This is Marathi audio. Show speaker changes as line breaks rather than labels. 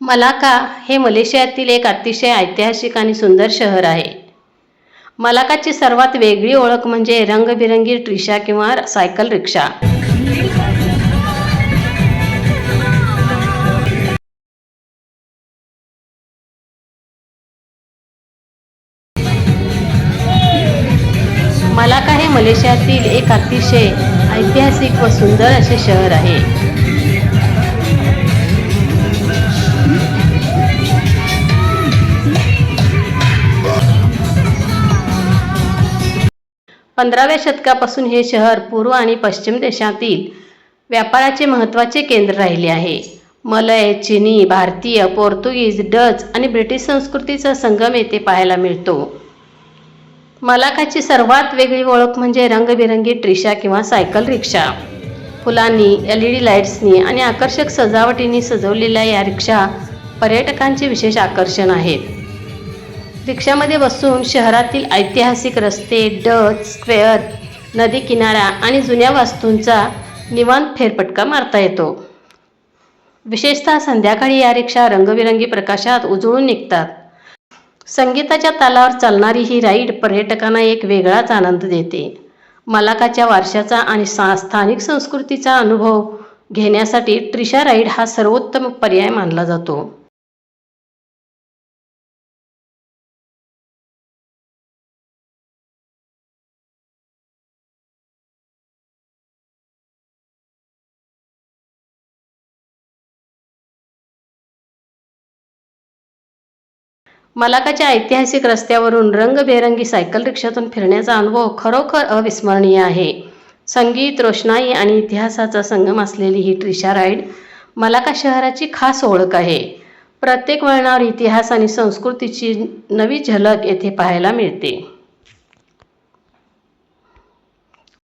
मलाका हे मलेशियातील एक अतिशय ऐतिहासिक आणि सुंदर शहर आहे. मलाकाची सर्वात वेगळी ओळख म्हणजे रंगबिरंगी ट्रिशा किंवा सायकल रिक्षा. मलाका हे मलेशियातील एक अतिशय ऐतिहासिक व सुंदर असे शहर आहे. 15व्या शतकापासून हे शहर पूर्व आणि पश्चिम देशातील व्यापाराचे महत्त्वाचे केंद्र राहिले आहे. मलय, चिनी, भारतीय, पोर्तुगीज, डच आणि ब्रिटिश संस्कृतीचा संगम येथे पाहायला मिळतो. मलाकाची सर्वात वेगळी ओळख म्हणजे रंगबिरंगी ट्रिशा किंवा सायकल रिक्षा. फुलांनी, LED लाईट्सनी आणि आकर्षक सजावटींनी सजवलेल्या या रिक्षा पर्यटकांचे विशेष आकर्षण आहेत. रिक्षामध्ये बसून शहरातील ऐतिहासिक रस्ते, डच स्क्वेअर, नदी किनारा आणि जुन्या वास्तूंचा निवांत फेरफटका मारता येतो. विशेषतः संध्याकाळी या रिक्षा रंगबिरंगी प्रकाशात उजळून निघतात. संगीताच्या तालावर चालणारी ही राईड पर्यटकांना एक वेगळाच आनंद देते. मलाकाच्या वारशाचा आणि स्थानिक संस्कृतीचा अनुभव घेण्यासाठी ट्रिशा राईड हा सर्वोत्तम पर्याय मानला जातो. मलाकाच्या ऐतिहासिक रस्त्यावरून रंगबेरंगी सायकल रिक्षातून फिरण्याचा अनुभव खरोखर अविस्मरणीय आहे. संगीत, रोषणाई आणि इतिहासाचा संगम असलेली ही ट्रिशा राईड मलाका शहराची खास ओळख आहे. प्रत्येक वळणावर इतिहास आणि संस्कृतीची नवी झलक येथे पाहायला मिळते.